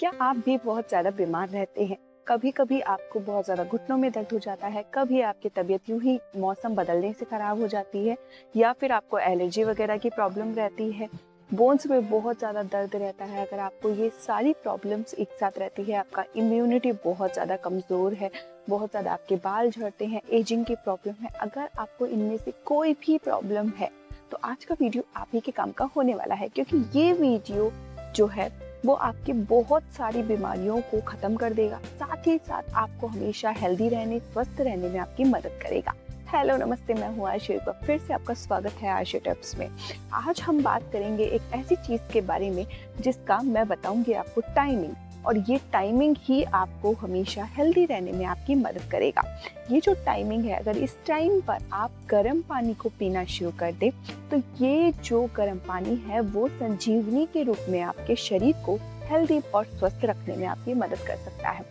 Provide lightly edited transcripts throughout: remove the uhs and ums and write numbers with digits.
क्या आप भी बहुत ज़्यादा बीमार रहते हैं? कभी-कभी आपको बहुत ज़्यादा घुटनों में दर्द हो जाता है, कभी आपकी तबीयत यूँ ही मौसम बदलने से खराब हो जाती है या फिर आपको एलर्जी वगैरह की प्रॉब्लम रहती है, बोन्स में बहुत ज़्यादा दर्द रहता है। अगर आपको ये सारी प्रॉब्लम्स एक साथ रहती है, आपका इम्यूनिटी बहुत ज़्यादा कमज़ोर है, बहुत ज़्यादा आपके बाल झड़ते हैं, एजिंग की प्रॉब्लम है, अगर आपको इनमें से कोई भी प्रॉब्लम है, तो आज का वीडियो आप ही के काम का होने वाला है क्योंकि ये वीडियो जो है वो आपकी बहुत सारी बीमारियों को खत्म कर देगा, साथ ही साथ आपको हमेशा हेल्दी रहने, स्वस्थ रहने में आपकी मदद करेगा। हेलो नमस्ते, मैं हूँ आयुषी। फिर से आपका स्वागत है आयुषी टिप्स में। आज हम बात करेंगे एक ऐसी चीज के बारे में जिसका मैं बताऊंगी आपको टाइमिंग, और ये टाइमिंग ही आपको हमेशा हेल्दी रहने में आपकी मदद करेगा। ये जो टाइमिंग है, अगर इस टाइम पर आप गर्म पानी को पीना शुरू कर दें तो ये जो गर्म पानी है वो संजीवनी के रूप में आपके शरीर को हेल्दी और स्वस्थ रखने में आपकी मदद कर सकता है।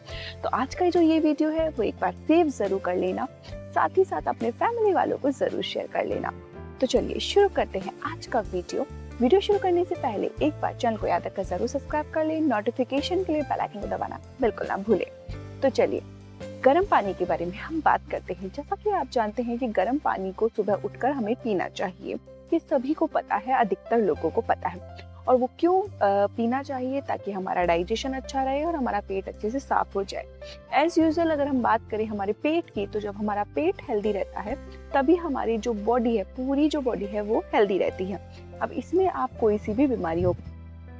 तो आज का जो ये वीडियो है वो एक बार सेव जरूर कर लेना, साथ ही साथ अपने फैमिली वालों को जरूर शेयर कर लेना। तो चलिए शुरू करते हैं आज का वीडियो शुरू करने से पहले एक बार चैनल को याद रखकर जरूर सब्सक्राइब कर लें, नोटिफिकेशन के लिए बेल आइकन को दबाना बिल्कुल ना भूलें। तो चलिए गर्म पानी के बारे में हम बात करते हैं। जैसा कि आप जानते हैं कि गर्म पानी को सुबह उठकर हमें पीना चाहिए, ये सभी को पता है, अधिकतर लोगों को पता है। और वो क्यों पीना चाहिए? ताकि हमारा डाइजेशन अच्छा रहे और हमारा पेट अच्छे से साफ हो जाए। एज यूजुअल अगर हम बात करें हमारे पेट की, तो जब हमारा पेट हेल्दी रहता है तभी हमारी जो बॉडी है, पूरी जो बॉडी है वो हेल्दी रहती है। अब इसमें आप कोई सी भी बीमारियों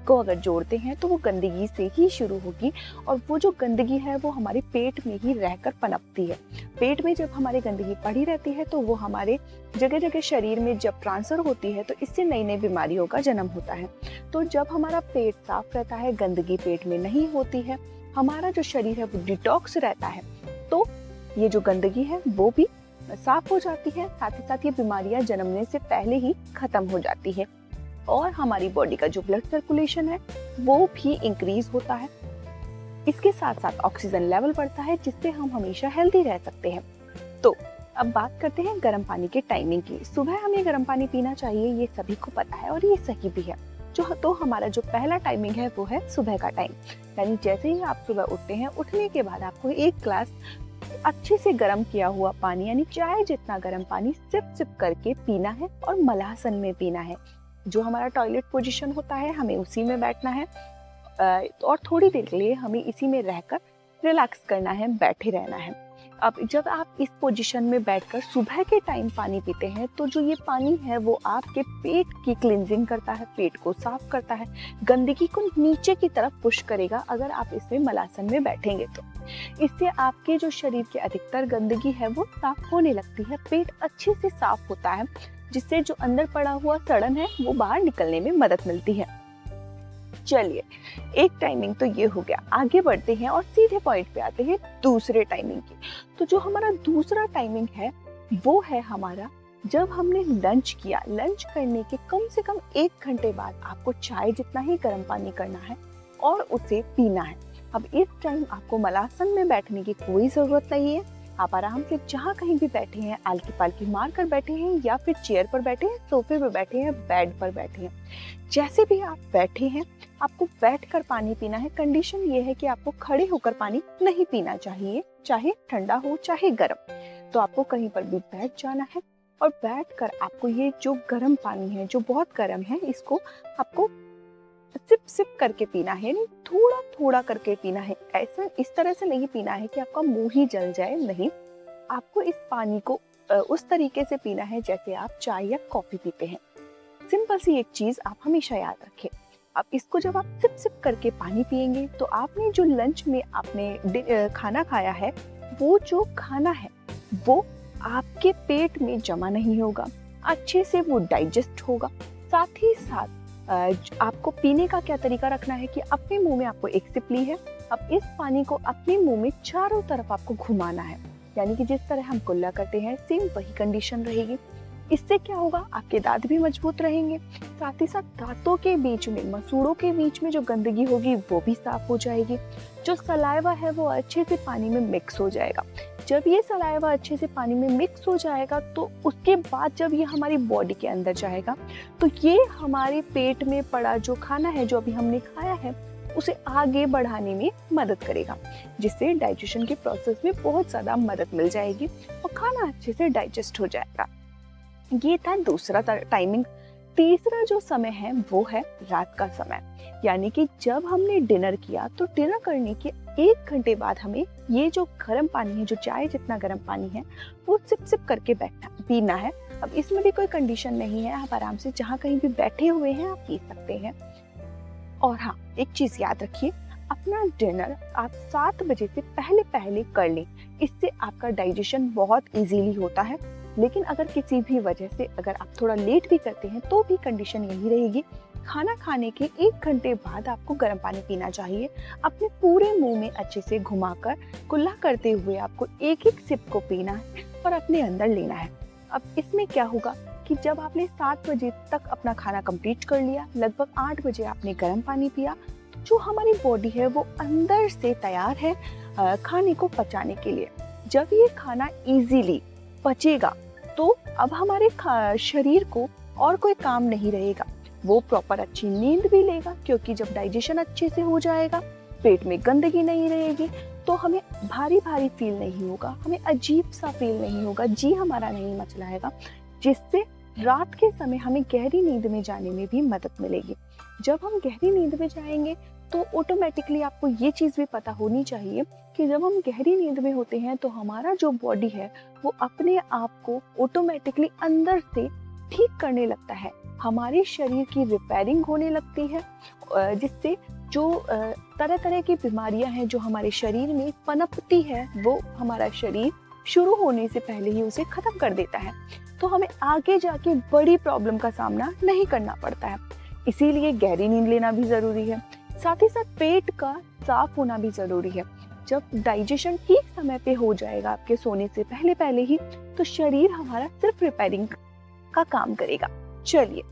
को अगर जोड़ते हैं तो वो गंदगी से ही शुरू होगी, और वो जो गंदगी है वो हमारे पेट में ही रहकर पनपती है। पेट में जब हमारी गंदगी पड़ी रहती है तो वो हमारे जगह जगह शरीर में जब ट्रांसफर होती है तो इससे नई नई बीमारियों का जन्म होता है। तो जब हमारा पेट साफ रहता है, गंदगी पेट में नहीं होती है, हमारा जो शरीर है वो डिटॉक्स रहता है, तो ये जो गंदगी है वो भी साफ हो जाती है। साथ ही साथ ये बीमारियां जन्मने से पहले ही खत्म हो जाती है, और हमारी बॉडी का जो ब्लड सर्कुलेशन है वो भी इंक्रीज होता है। इसके साथ साथ ऑक्सीजन लेवल बढ़ता है, जिससे हम हमेशा हेल्दी रह सकते हैं। तो अब बात करते हैं गर्म पानी के टाइमिंग की। सुबह हमें गर्म पानी पीना चाहिए, ये सभी को पता है और ये सही भी है। तो हमारा जो पहला टाइमिंग है वो है सुबह का टाइम। यानी जैसे ही आप सुबह उठते हैं, उठने के बाद आपको एक ग्लास अच्छे से गर्म किया हुआ पानी, यानी चाय जितना गर्म पानी सिप सिप करके पीना है, और मलासन में पीना है। जो हमारा टॉयलेट पोजीशन होता है हमें उसी में बैठना है, और थोड़ी देर के लिए हमें इसी में रहकर रिलैक्स करना है, बैठे रहना है। अब जब आप इस पोजीशन में बैठकर सुबह के टाइम पानी पीते हैं तो जो ये पानी है वो आपके पेट की क्लींजिंग करता है, पेट को साफ करता है, गंदगी को नीचे की तरफ पुश करेगा। अगर आप इसमें मलासन में बैठेंगे तो इससे आपके जो शरीर की अधिकतर गंदगी है वो साफ होने लगती है, पेट अच्छे से साफ होता है, जिससे जो अंदर पड़ा हुआ सड़न है वो बाहर निकलने में मदद मिलती है। चलिए, एक टाइमिंग तो ये हो गया, आगे बढ़ते हैं और सीधे पॉइंट पे आते हैं दूसरे टाइमिंग की। तो जो हमारा दूसरा टाइमिंग है वो है हमारा जब हमने लंच किया। लंच करने के कम से कम 1 घंटे बाद आपको चाय जितना ही गर्म पानी करना है और उसे पीना है। अब इस टाइम आपको मलासन में बैठने की कोई जरूरत नहीं है। आप आराम से जहाँ कहीं भी बैठे हैं, आलकी पालकी मार कर बैठे हैं, या फिर चेयर पर बैठे हैं, सोफे पर बैठे हैं, बेड पर बैठे हैं, जैसे भी आप बैठे हैं आपको बैठकर पानी पीना है। कंडीशन ये है कि आपको खड़े होकर पानी नहीं पीना चाहिए, चाहे ठंडा हो चाहे गर्म। तो आपको कहीं पर भी बैठ जाना है, और बैठकर आपको ये जो गर्म पानी है, जो बहुत गर्म है, इसको आपको सिप सिप करके पीना है, नहीं थोड़ा थोड़ा करके पीना है। ऐसा इस तरह से नहीं पीना है कि आपका मुंह ही जल जाए, नहीं। आपको इस पानी को उस तरीके से पीना है जैसे आप चाय या कॉफी पीते हैं। सिंपल सी एक चीज आप हमेशा याद रखें। अब इसको जब आप सिप सिप करके पानी पिएंगे तो आपने जो लंच में आपने खाना खाया है, वो जो खाना है वो आपके पेट में जमा नहीं होगा, अच्छे से वो डाइजेस्ट होगा। साथ ही साथ आपको पीने का क्या तरीका रखना है कि अपने मुंह में आपको एक सिप ली है, अब इस पानी को अपने मुंह में चारों तरफ आपको घुमाना है, यानी कि जिस तरह हम कुल्ला करते हैं सेम वही कंडीशन रहेगी। इससे क्या होगा, आपके दांत भी मजबूत रहेंगे, साथ ही साथ दांतों के बीच में, मसूड़ों के बीच में जो गंदगी होगी वो भी साफ हो जाएगी। जो सलाइवा है वो अच्छे से पानी में मिक्स हो जाएगा। जब ये सलाइवा अच्छे से पानी में मिक्स हो जाएगा तो उसके बाद जब ये हमारी बॉडी के अंदर जाएगा तो ये हमारे पेट में पड़ा जो खाना है, जो अभी हमने खाया है, उसे आगे बढ़ाने में मदद करेगा, जिससे डाइजेशन के प्रोसेस में बहुत ज़्यादा मदद मिल जाएगी और खाना अच्छे से डाइजेस्ट हो जाएगा। ये था दूसरा टाइमिंग। तीसरा जो समय है वो है रात का समय, यानी कि जब हमने डिनर किया तो डिनर करने के 1 घंटे बाद हमें ये जो गर्म पानी है, जो चाय जितना गर्म पानी है, वो सिप सिप करके पीना है। अब इसमें भी कोई कंडीशन नहीं है, आप आराम से जहाँ कहीं भी बैठे हुए हैं आप पी सकते हैं। और हाँ, एक चीज याद रखिए, अपना डिनर आप 7 बजे से पहले पहले कर लें, इससे आपका डाइजेशन बहुत इजीली होता है। लेकिन अगर किसी भी वजह से अगर आप थोड़ा लेट भी करते हैं तो भी कंडीशन यही रहेगी, खाना खाने के 1 घंटे बाद आपको गर्म पानी पीना चाहिए। अपने पूरे मुंह में अच्छे से घुमाकर कुल्ला करते हुए आपको एक एक सिप को पीना है और अपने अंदर लेना है। अब इसमें क्या होगा कि जब आपने 7 बजे तक अपना खाना कंप्लीट कर लिया, लगभग 8 बजे आपने गर्म पानी पिया, तो जो हमारी बॉडी है वो अंदर से तैयार है खाने को पचाने के लिए। जब ये खाना इजीली पचेगा तो अब हमारे शरीर को और कोई काम नहीं रहेगा, वो प्रॉपर अच्छी नींद भी लेगा, क्योंकि जब डाइजेशन अच्छे से हो जाएगा, पेट में गंदगी नहीं रहेगी, तो हमें भारी भारी फील नहीं होगा, हमें अजीब सा फील नहीं होगा, जी हमारा नहीं मचलाएगा, जिससे रात के समय हमें गहरी नींद में जाने में भी मदद मिलेगी। जब हम गहरी नींद में जाएंगे तो ऑटोमेटिकली आपको ये चीज़ भी पता होनी चाहिए कि जब हम गहरी नींद में होते हैं तो हमारा जो बॉडी है वो अपने आप को ऑटोमेटिकली अंदर से ठीक करने लगता है, हमारे शरीर की रिपेयरिंग होने लगती है, जिससे जो तरह तरह की बीमारियां हैं जो हमारे शरीर में पनपती है, वो हमारा शरीर शुरू होने से पहले ही उसे खत्म कर देता है। तो हमें आगे जाके बड़ी प्रॉब्लम का सामना नहीं करना पड़ता है। इसीलिए गहरी नींद लेना भी जरूरी है, साथ ही साथ पेट का साफ होना भी जरूरी है। जब डाइजेशन ठीक समय पे हो जाएगा आपके सोने से पहले पहले ही, तो शरीर हमारा सिर्फ रिपेयरिंग का काम करेगा। चलिए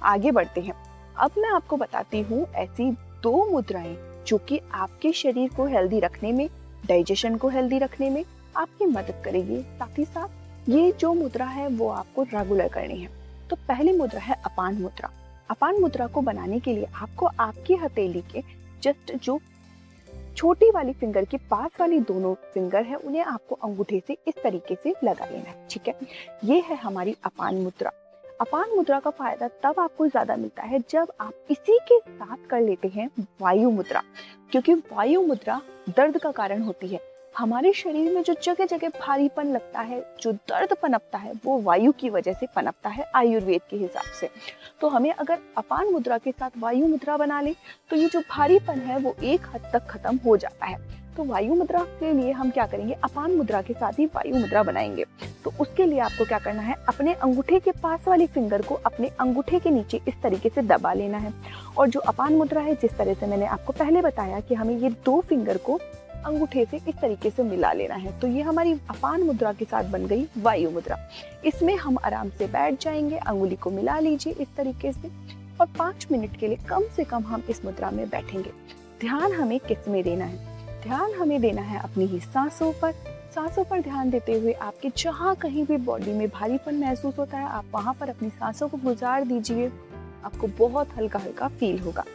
आगे बढ़ते हैं। अब मैं आपको बताती हूँ ऐसी 2 मुद्राएं जो कि आपके शरीर को हेल्दी रखने में, डाइजेशन को हेल्दी रखने में आपकी मदद करेगी। साथ ही साथ ये जो मुद्रा है वो आपको रेगुलर करनी है। तो पहली मुद्रा है अपान मुद्रा। अपान मुद्रा को बनाने के लिए आपको आपकी हथेली के जस्ट जो छोटी वाली फिंगर के पास वाली दोनों फिंगर है, उन्हें आपको अंगूठे से इस तरीके से लगा लेना है। ठीक है, ये है हमारी अपान मुद्रा। अपान मुद्रा का फायदा तब आपको ज्यादा मिलता है जब आप इसी के साथ कर लेते हैं वायु मुद्रा, क्योंकि वायु मुद्रा दर्द का कारण होती है। हमारे शरीर में जो जगह जगह भारीपन लगता है, जो दर्द पनपता है, वो वायु की वजह से पनपता है आयुर्वेद के हिसाब से। तो हमें अगर अपान मुद्रा के साथ वायु मुद्रा बना ले तो ये जो भारीपन है वो एक हद तक खत्म हो जाता है। तो वायु मुद्रा के लिए हम क्या करेंगे, अपान मुद्रा के साथ ही वायु मुद्रा बनाएंगे। तो उसके लिए आपको क्या करना है, अपने अंगूठे के पास वाली फिंगर को अपने अंगूठे के नीचे इस तरीके से दबा लेना है। और जो अपान मुद्रा है, जिस तरह से मैंने आपको पहले बताया कि हमें ये 2 फिंगर को अंगूठे से इस तरीके से मिला लेना है, तो ये हमारी अपान मुद्रा के साथ बन गई वायु मुद्रा। इसमें हम आराम से बैठ जाएंगे, अंगुली को मिला लीजिए इस तरीके से, और 5 मिनट के लिए कम से कम हम इस मुद्रा में बैठेंगे। ध्यान हमें किस में देना है, ध्यान हमें देना है अपनी ही सांसों पर। सांसों पर ध्यान देते हुए आपके जहाँ कहीं भी बॉडी में भारीपन महसूस होता है, आप वहां पर अपनी सांसों को गुजार दीजिए, आपको बहुत हल्का हल्का फील होगा।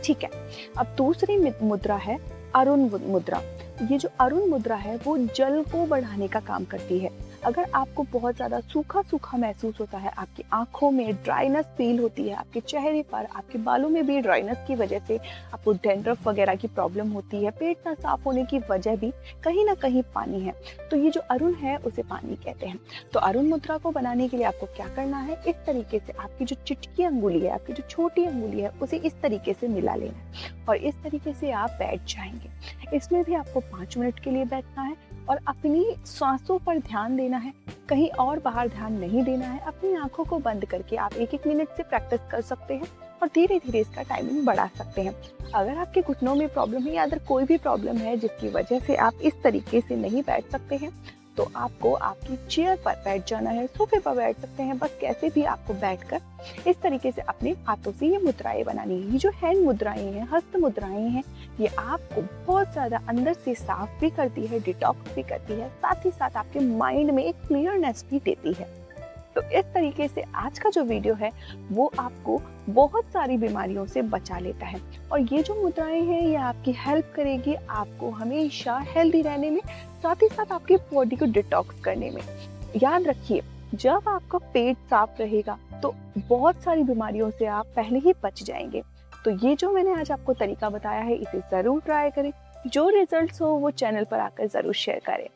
ठीक है, अब दूसरी मुद्रा है अरुण मुद्रा। ये जो अरुण मुद्रा है वो जल को बढ़ाने का काम करती है। अगर आपको बहुत ज्यादा सूखा सूखा महसूस होता है, आपकी आंखों में ड्राइनेस फील होती है, आपके चेहरे पर, आपके बालों में भी ड्राइनेस की वजह से आपको डैंड्रफ वगैरह की प्रॉब्लम होती है, पेट ना साफ होने की वजह भी कहीं ना कहीं पानी है, तो ये जो अरुण है उसे पानी कहते हैं। तो अरुण मुद्रा को बनाने के लिए आपको क्या करना है, इस तरीके से आपकी जो चिटकी अंगुली है, आपकी जो छोटी अंगुली है, उसे इस तरीके से मिला लेना है और इस तरीके से आप बैठ जाएंगे। इसमें भी आपको 5 मिनट के लिए बैठना है और अपनी सांसों पर ध्यान देना है, कहीं और बाहर ध्यान नहीं देना है। अपनी आंखों को बंद करके आप 1-1 मिनट से प्रैक्टिस कर सकते हैं और धीरे धीरे इसका टाइमिंग बढ़ा सकते हैं। अगर आपके घुटनों में प्रॉब्लम है या अगर कोई भी प्रॉब्लम है जिसकी वजह से आप इस तरीके से नहीं बैठ सकते हैं, तो आपको आपकी चेयर पर बैठ जाना है, सोफे पर बैठ सकते हैं, बस कैसे भी आपको बैठकर इस तरीके से अपने हाथों से ये मुद्राएं बनानी है। ये जो हैंड मुद्राएं हैं, हस्त मुद्राएं हैं, ये आपको बहुत ज्यादा अंदर से साफ भी करती है, डिटॉक्स भी करती है, साथ ही साथ आपके माइंड में एक क्लियरनेस भी देती है। तो इस तरीके से आज का जो वीडियो है वो आपको बहुत सारी बीमारियों से बचा लेता है। और ये जो मुद्राएं हैं ये आपकी हेल्प करेगी आपको हमेशा हेल्दी रहने में, साथ ही साथ आपकी बॉडी को डिटॉक्स करने में। याद रखिए, जब आपका पेट साफ रहेगा तो बहुत सारी बीमारियों से आप पहले ही बच जाएंगे। तो ये जो मैंने आज आपको तरीका बताया है इसे ज़रूर ट्राई करें। जो रिजल्ट्स हो वो चैनल पर आकर ज़रूर शेयर करें।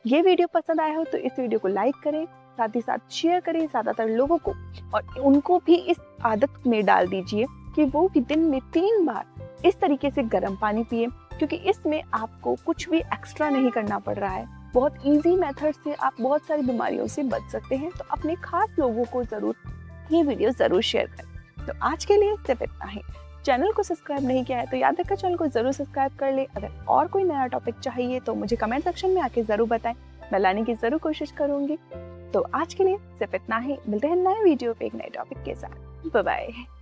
ये वीडियो पसंद आया हो तो इस वीडियो को लाइक करें, साथ ही साथ शेयर करें ज़्यादातर लोगों को, और उनको भी इस आदत में डाल दीजिए कि वो भी दिन में 3 बार इस तरीके से गर्म पानी पिए, क्योंकि इसमें आपको कुछ भी एक्स्ट्रा नहीं करना पड़ रहा है। बहुत इजी मेथड से आप बहुत सारी बीमारियों से बच सकते हैं। तो अपने खास लोगों को ज़रूर ये वीडियो ज़रूर शेयर करें। तो आज के लिए सिर्फ इतना ही। चैनल को सब्सक्राइब नहीं किया है तो याद रखकर चैनल को ज़रूर सब्सक्राइब कर ले। अगर और कोई नया टॉपिक चाहिए तो मुझे कमेंट सेक्शन में आके ज़रूर बताएं, मैं लाने की ज़रूर कोशिश करूँगी। तो आज के लिए सिर्फ इतना ही। मिलते हैं नए वीडियो पे एक नए टॉपिक के साथ। Bye bye.